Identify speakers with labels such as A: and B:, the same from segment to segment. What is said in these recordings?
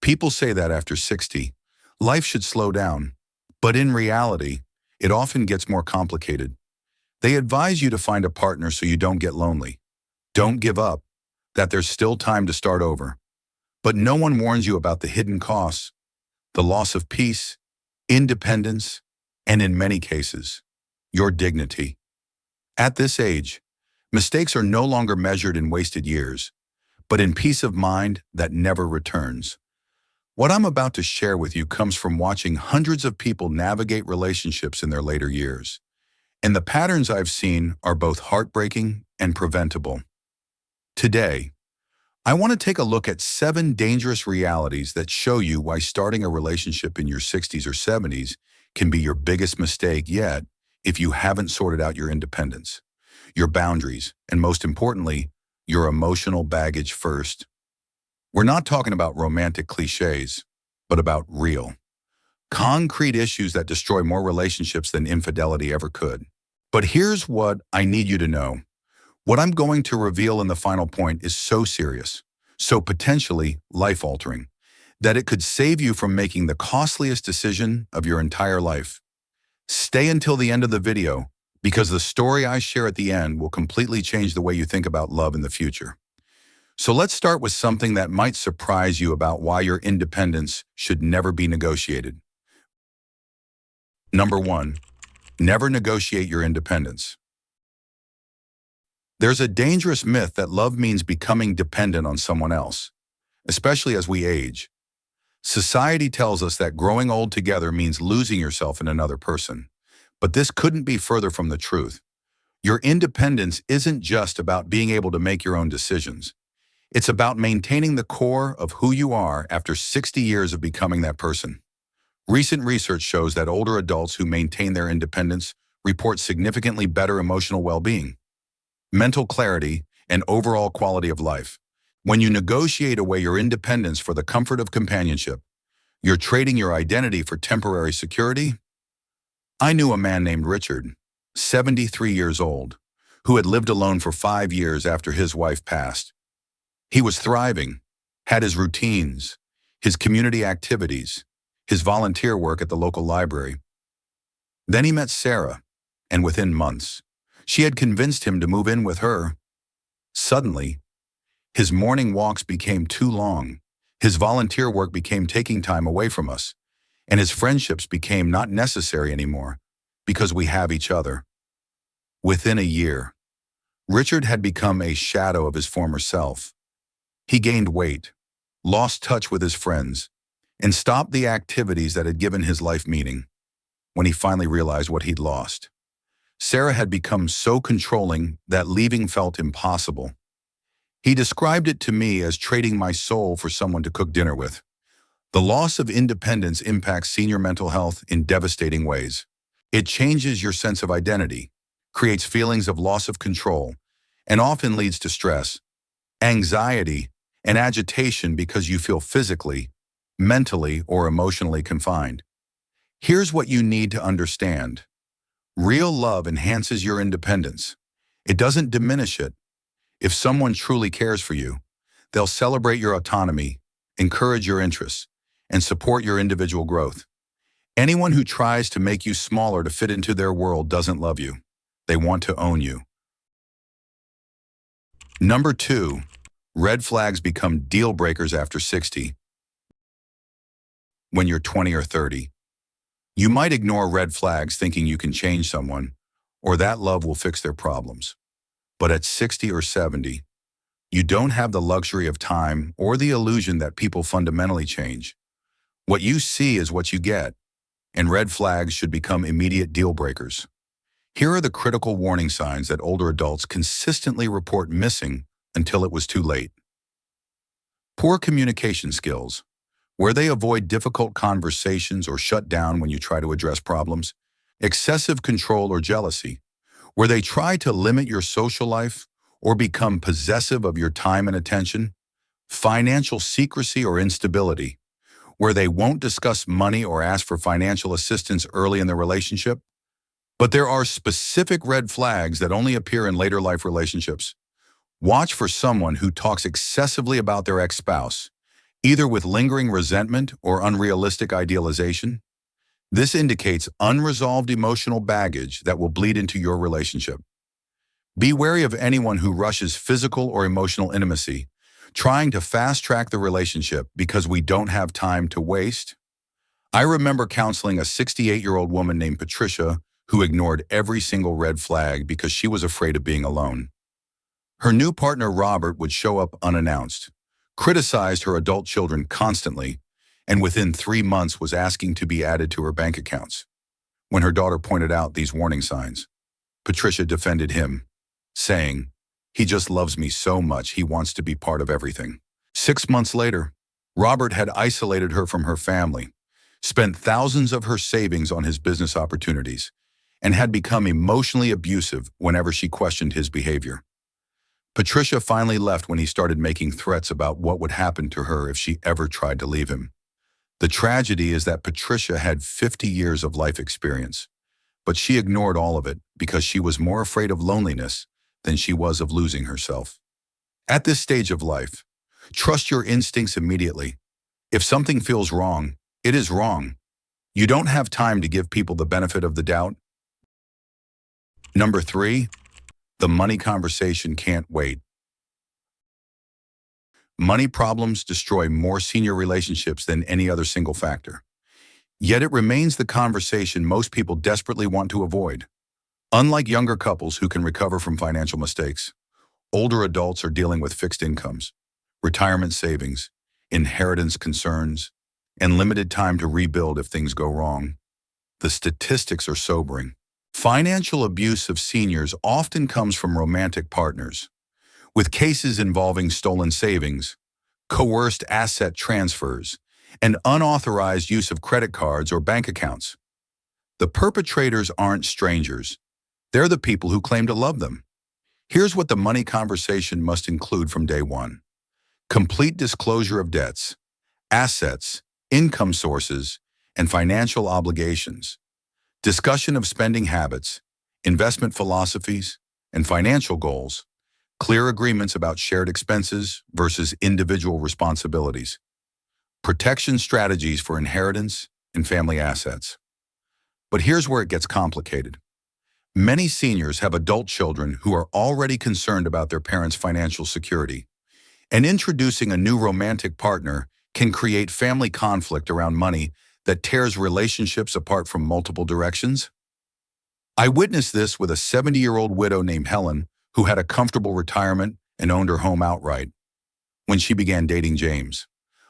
A: People say that after 60, life should slow down, but in reality, it often gets more complicated. They advise you to find a partner so you don't get lonely. Don't give up, that there's still time to start over. But no one warns you about the hidden costs, the loss of peace, independence, and in many cases, your dignity. At this age, mistakes are no longer measured in wasted years, but in peace of mind that never returns. What I'm about to share with you comes from watching hundreds of people navigate relationships in their later years. And the patterns I've seen are both heartbreaking and preventable. Today, I want to take a look at 7 dangerous realities that show you why starting a relationship in your 60s or 70s can be your biggest mistake yet if you haven't sorted out your independence, your boundaries, and most importantly, your emotional baggage first. We're not talking about romantic cliches, but about real, concrete issues that destroy more relationships than infidelity ever could. But here's what I need you to know. What I'm going to reveal in the final point is so serious, so potentially life-altering, that it could save you from making the costliest decision of your entire life. Stay until the end of the video, because the story I share at the end will completely change the way you think about love in the future. So let's start with something that might surprise you about why your independence should never be negotiated. Number 1, never negotiate your independence. There's a dangerous myth that love means becoming dependent on someone else, especially as we age. Society tells us that growing old together means losing yourself in another person, but this couldn't be further from the truth. Your independence isn't just about being able to make your own decisions. It's about maintaining the core of who you are after 60 years of becoming that person. Recent research shows that older adults who maintain their independence report significantly better emotional well-being, mental clarity, and overall quality of life. When you negotiate away your independence for the comfort of companionship, you're trading your identity for temporary security. I knew a man named Richard, 73 years old, who had lived alone for 5 years after his wife passed. He was thriving, had his routines, his community activities, his volunteer work at the local library. Then he met Sarah, and within months, she had convinced him to move in with her. Suddenly, his morning walks became too long, his volunteer work became taking time away from us, and his friendships became not necessary anymore because we have each other. Within a year, Richard had become a shadow of his former self. He gained weight, lost touch with his friends, and stopped the activities that had given his life meaning. When he finally realized what he'd lost, Sarah had become so controlling that leaving felt impossible. He described it to me as trading my soul for someone to cook dinner with. The loss of independence impacts senior mental health in devastating ways. It changes your sense of identity, creates feelings of loss of control, and often leads to stress, anxiety, and agitation because you feel physically, mentally, or emotionally confined. Here's what you need to understand. Real love enhances your independence. It doesn't diminish it. If someone truly cares for you, they'll celebrate your autonomy, encourage your interests, and support your individual growth. Anyone who tries to make you smaller to fit into their world doesn't love you. They want to own you. Number 2, red flags become deal breakers after 60. When you're 20 or 30, you might ignore red flags thinking you can change someone or that love will fix their problems. But at 60 or 70, you don't have the luxury of time or the illusion that people fundamentally change. What you see is what you get, and red flags should become immediate deal breakers. Here are the critical warning signs that older adults consistently report missing until it was too late. Poor communication skills, where they avoid difficult conversations or shut down when you try to address problems. Excessive control or jealousy, where they try to limit your social life or become possessive of your time and attention. Financial secrecy or instability, where they won't discuss money or ask for financial assistance early in the relationship. But there are specific red flags that only appear in later life relationships. Watch for someone who talks excessively about their ex-spouse, either with lingering resentment or unrealistic idealization. This indicates unresolved emotional baggage that will bleed into your relationship. Be wary of anyone who rushes physical or emotional intimacy, trying to fast-track the relationship because we don't have time to waste. I remember counseling a 68-year-old woman named Patricia who ignored every single red flag because she was afraid of being alone. Her new partner, Robert, would show up unannounced, criticized her adult children constantly, and within 3 months was asking to be added to her bank accounts. When her daughter pointed out these warning signs, Patricia defended him, saying, "He just loves me so much, he wants to be part of everything." 6 months later, Robert had isolated her from her family, spent thousands of her savings on his business opportunities, and had become emotionally abusive whenever she questioned his behavior. Patricia finally left when he started making threats about what would happen to her if she ever tried to leave him. The tragedy is that Patricia had 50 years of life experience, but she ignored all of it because she was more afraid of loneliness than she was of losing herself. At this stage of life, trust your instincts immediately. If something feels wrong, it is wrong. You don't have time to give people the benefit of the doubt. Number 3, the money conversation can't wait. Money problems destroy more senior relationships than any other single factor. Yet it remains the conversation most people desperately want to avoid. Unlike younger couples who can recover from financial mistakes, older adults are dealing with fixed incomes, retirement savings, inheritance concerns, and limited time to rebuild if things go wrong. The statistics are sobering. Financial abuse of seniors often comes from romantic partners, with cases involving stolen savings, coerced asset transfers, and unauthorized use of credit cards or bank accounts. The perpetrators aren't strangers. They're the people who claim to love them. Here's what the money conversation must include from day one: complete disclosure of debts, assets, income sources, and financial obligations, discussion of spending habits, investment philosophies, and financial goals, clear agreements about shared expenses versus individual responsibilities, protection strategies for inheritance and family assets. But here's where it gets complicated. Many seniors have adult children who are already concerned about their parents' financial security, and introducing a new romantic partner can create family conflict around money that tears relationships apart from multiple directions. I witnessed this with a 70-year-old widow named Helen who had a comfortable retirement and owned her home outright when she began dating James,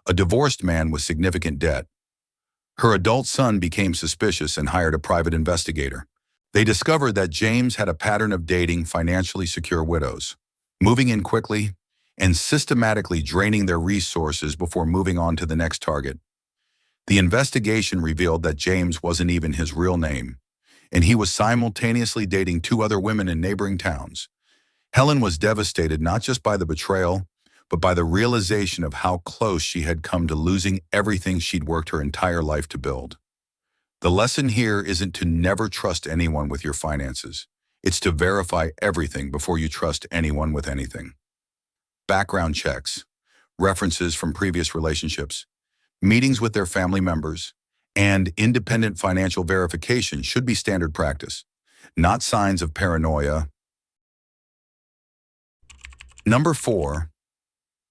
A: a divorced man with significant debt. Her adult son became suspicious and hired a private investigator. They discovered that James had a pattern of dating financially secure widows, moving in quickly and systematically draining their resources before moving on to the next target. The investigation revealed that James wasn't even his real name, and he was simultaneously dating 2 other women in neighboring towns. Helen was devastated not just by the betrayal, but by the realization of how close she had come to losing everything she'd worked her entire life to build. The lesson here isn't to never trust anyone with your finances. It's to verify everything before you trust anyone with anything. Background checks, references from previous relationships, meetings with their family members, and independent financial verification should be standard practice, not signs of paranoia. Number 4,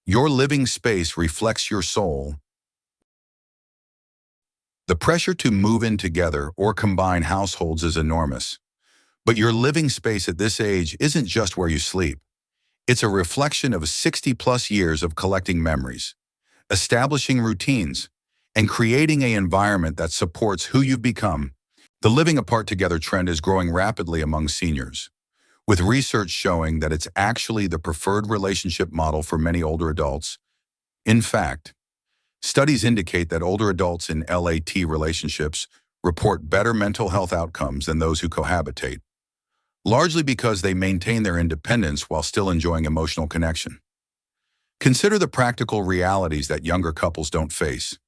A: your living space reflects your soul. The pressure to move in together or combine households is enormous. But your living space at this age isn't just where you sleep. It's a reflection of 60-plus years of collecting memories, establishing routines, and creating an environment that supports who you've become. The living apart together trend is growing rapidly among seniors, with research showing that it's actually the preferred relationship model for many older adults. In fact, studies indicate that older adults in LAT relationships report better mental health outcomes than those who cohabitate, largely because they maintain their independence while still enjoying emotional connection. Consider the practical realities that younger couples don't face.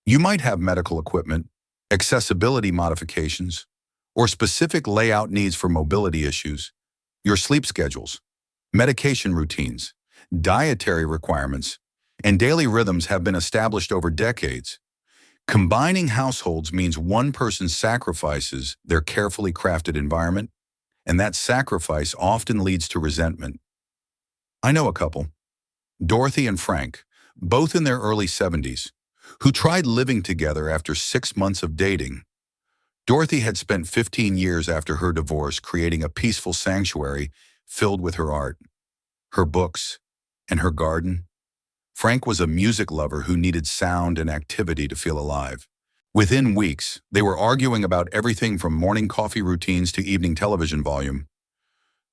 A: You might have medical equipment, accessibility modifications, or specific layout needs for mobility issues, your sleep schedules, medication routines, dietary requirements, and daily rhythms have been established over decades. Combining households means one person sacrifices their carefully crafted environment, and that sacrifice often leads to resentment. I know a couple, Dorothy and Frank, both in their early 70s, who tried living together after 6 months of dating. Dorothy had spent 15 years after her divorce creating a peaceful sanctuary filled with her art, her books, and her garden. Frank was a music lover who needed sound and activity to feel alive. Within weeks, they were arguing about everything from morning coffee routines to evening television volume.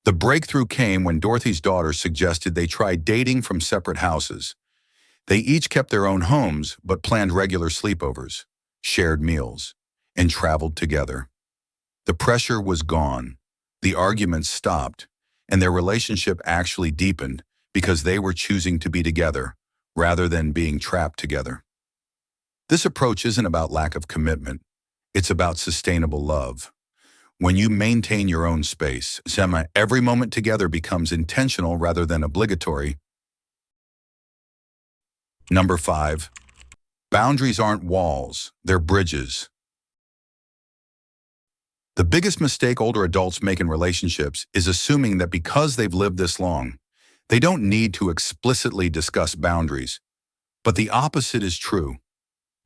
A: The breakthrough came when Dorothy's daughter suggested they try dating from separate houses. They each kept their own homes but planned regular sleepovers, shared meals, and traveled together. The pressure was gone, the arguments stopped, and their relationship actually deepened because they were choosing to be together rather than being trapped together. This approach isn't about lack of commitment. It's about sustainable love. When you maintain your own space, every moment together becomes intentional rather than obligatory. Number 5. Boundaries aren't walls, they're bridges. The biggest mistake older adults make in relationships is assuming that because they've lived this long, they don't need to explicitly discuss boundaries. But the opposite is true.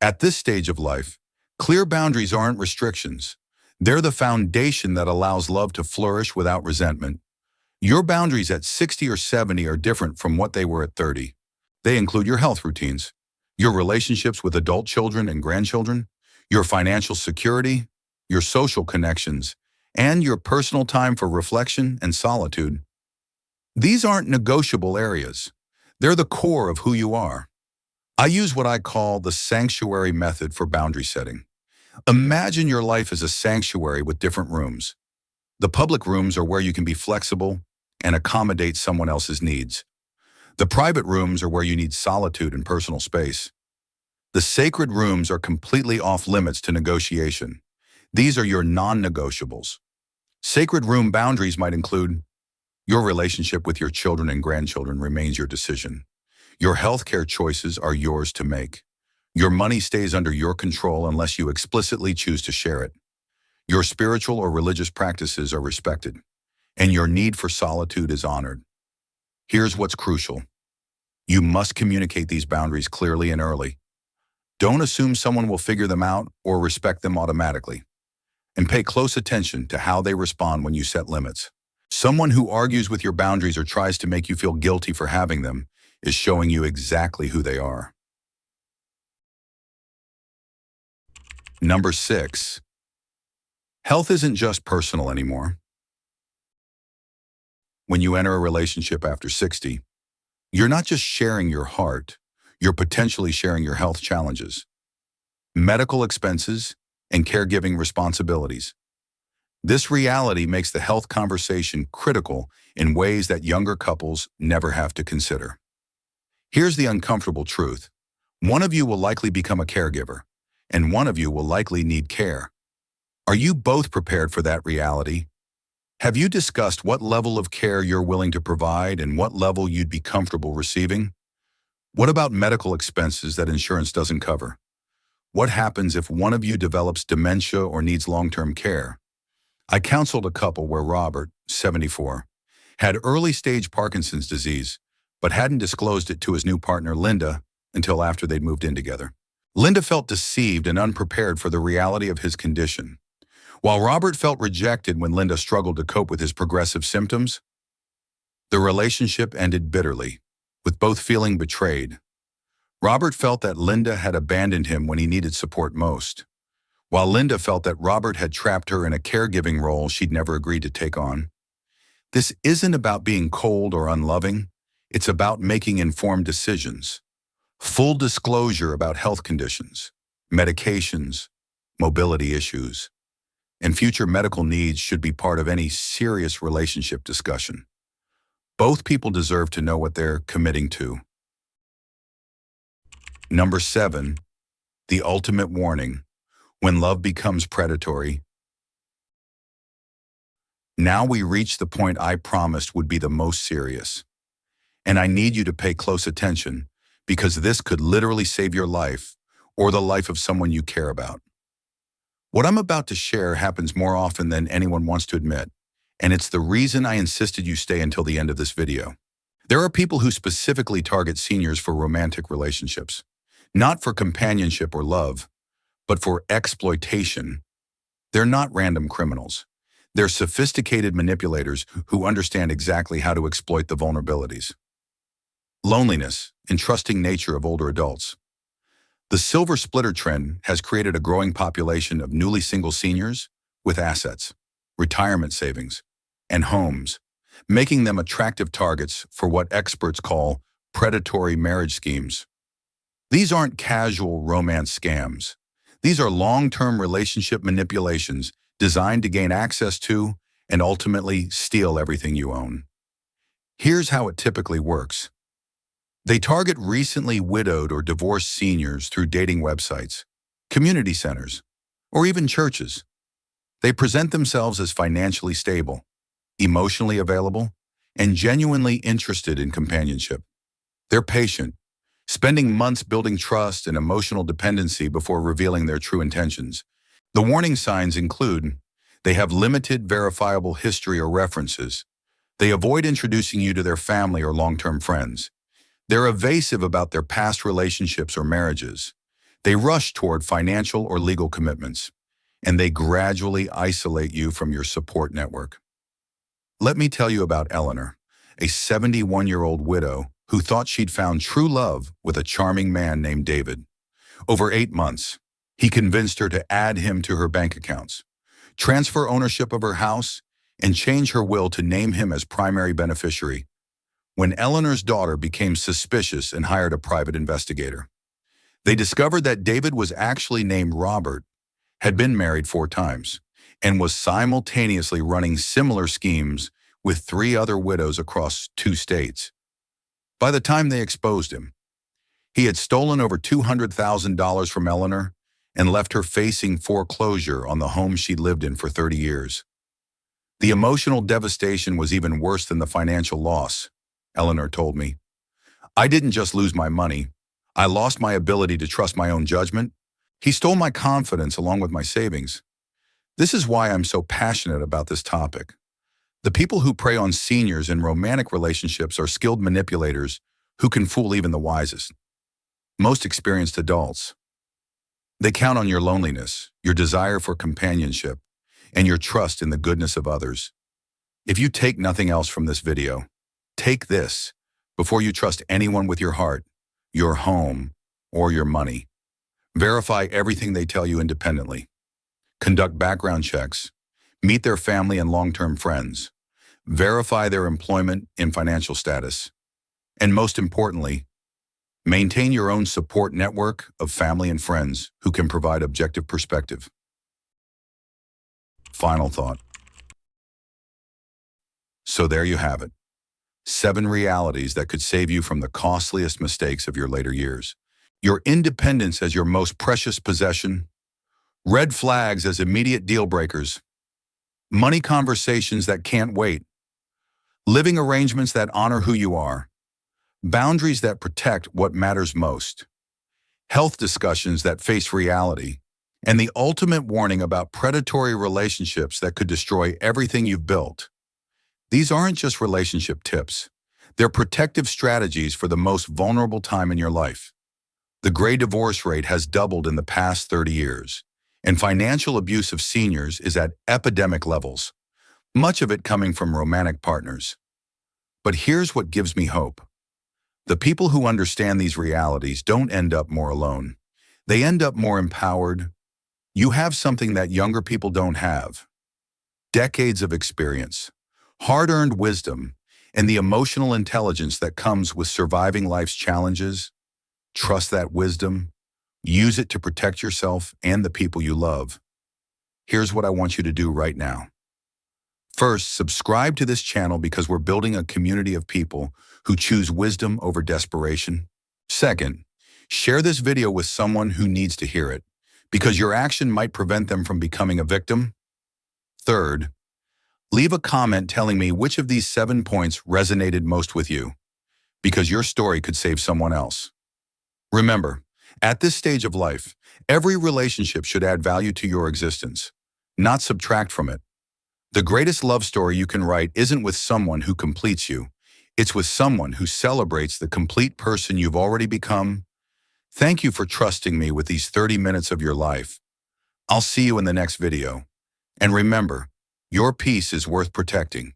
A: At this stage of life, clear boundaries aren't restrictions. They're the foundation that allows love to flourish without resentment. Your boundaries at 60 or 70 are different from what they were at 30. They include your health routines, your relationships with adult children and grandchildren, your financial security, your social connections, and your personal time for reflection and solitude. These aren't negotiable areas. They're the core of who you are. I use what I call the sanctuary method for boundary setting. Imagine your life as a sanctuary with different rooms. The public rooms are where you can be flexible and accommodate someone else's needs. The private rooms are where you need solitude and personal space. The sacred rooms are completely off limits to negotiation. These are your non-negotiables. Sacred room boundaries might include your relationship with your children and grandchildren remains your decision. Your healthcare choices are yours to make. Your money stays under your control unless you explicitly choose to share it. Your spiritual or religious practices are respected, and your need for solitude is honored. Here's what's crucial. You must communicate these boundaries clearly and early. Don't assume someone will figure them out or respect them automatically. And pay close attention to how they respond when you set limits. Someone who argues with your boundaries or tries to make you feel guilty for having them is showing you exactly who they are. Number 6. Health isn't just personal anymore. When you enter a relationship after 60, you're not just sharing your heart, you're potentially sharing your health challenges, medical expenses, and caregiving responsibilities. This reality makes the health conversation critical in ways that younger couples never have to consider. Here's the uncomfortable truth. One of you will likely become a caregiver, and one of you will likely need care. Are you both prepared for that reality? Have you discussed what level of care you're willing to provide and what level you'd be comfortable receiving? What about medical expenses that insurance doesn't cover? What happens if one of you develops dementia or needs long-term care? I counseled a couple where Robert, 74, had early-stage Parkinson's disease, but hadn't disclosed it to his new partner, Linda, until after they'd moved in together. Linda felt deceived and unprepared for the reality of his condition. While Robert felt rejected when Linda struggled to cope with his progressive symptoms, the relationship ended bitterly, with both feeling betrayed. Robert felt that Linda had abandoned him when he needed support most, while Linda felt that Robert had trapped her in a caregiving role she'd never agreed to take on. This isn't about being cold or unloving. It's about making informed decisions. Full disclosure about health conditions, medications, mobility issues, and future medical needs should be part of any serious relationship discussion. Both people deserve to know what they're committing to. Number 7, the ultimate warning. When love becomes predatory. Now we reach the point I promised would be the most serious. And I need you to pay close attention because this could literally save your life or the life of someone you care about. What I'm about to share happens more often than anyone wants to admit, and it's the reason I insisted you stay until the end of this video. There are people who specifically target seniors for romantic relationships, not for companionship or love, but for exploitation. They're not random criminals. They're sophisticated manipulators who understand exactly how to exploit the vulnerabilities. Loneliness and trusting nature of older adults. The silver splitter trend has created a growing population of newly single seniors with assets, retirement savings, and homes, making them attractive targets for what experts call predatory marriage schemes. These aren't casual romance scams. These are long-term relationship manipulations designed to gain access to and ultimately steal everything you own. Here's how it typically works. They target recently widowed or divorced seniors through dating websites, community centers, or even churches. They present themselves as financially stable, emotionally available, and genuinely interested in companionship. They're patient, spending months building trust and emotional dependency before revealing their true intentions. The warning signs include they have limited verifiable history or references. They avoid introducing you to their family or long-term friends. They're evasive about their past relationships or marriages. They rush toward financial or legal commitments, and they gradually isolate you from your support network. Let me tell you about Eleanor, a 71-year-old widow who thought she'd found true love with a charming man named David. Over 8 months, he convinced her to add him to her bank accounts, transfer ownership of her house, and change her will to name him as primary beneficiary. When Eleanor's daughter became suspicious and hired a private investigator, they discovered that David was actually named Robert, had been married 4 times, and was simultaneously running similar schemes with 3 other widows across 2 states. By the time they exposed him, he had stolen over $200,000 from Eleanor and left her facing foreclosure on the home she'd lived in for 30 years. The emotional devastation was even worse than the financial loss, Eleanor told me. I didn't just lose my money. I lost my ability to trust my own judgment. He stole my confidence along with my savings. This is why I'm so passionate about this topic. The people who prey on seniors in romantic relationships are skilled manipulators who can fool even the wisest, most experienced adults. They count on your loneliness, your desire for companionship, and your trust in the goodness of others. If you take nothing else from this video, take this before you trust anyone with your heart, your home, or your money. Verify everything they tell you independently. Conduct background checks. Meet their family and long-term friends. Verify their employment and financial status. And most importantly, maintain your own support network of family and friends who can provide objective perspective. Final thought. So there you have it. 7 realities that could save you from the costliest mistakes of your later years. Your independence as your most precious possession. Red flags as immediate deal breakers. Money conversations that can't wait. Living arrangements that honor who you are. Boundaries that protect what matters most. Health discussions that face reality. And the ultimate warning about predatory relationships that could destroy everything you've built. These aren't just relationship tips. They're protective strategies for the most vulnerable time in your life. The gray divorce rate has doubled in the past 30 years, and financial abuse of seniors is at epidemic levels, much of it coming from romantic partners. But here's what gives me hope. The people who understand these realities don't end up more alone. They end up more empowered. You have something that younger people don't have. Decades of experience, hard-earned wisdom, and the emotional intelligence that comes with surviving life's challenges. Trust that wisdom. Use it to protect yourself and the people you love. Here's what I want you to do right now. First, subscribe to this channel because we're building a community of people who choose wisdom over desperation. Second, share this video with someone who needs to hear it, because your action might prevent them from becoming a victim. Third, leave a comment telling me which of these 7 points resonated most with you, because your story could save someone else. Remember, at this stage of life, every relationship should add value to your existence, not subtract from it. The greatest love story you can write isn't with someone who completes you. It's with someone who celebrates the complete person you've already become. Thank you for trusting me with these 30 minutes of your life. I'll see you in the next video. And remember, your peace is worth protecting.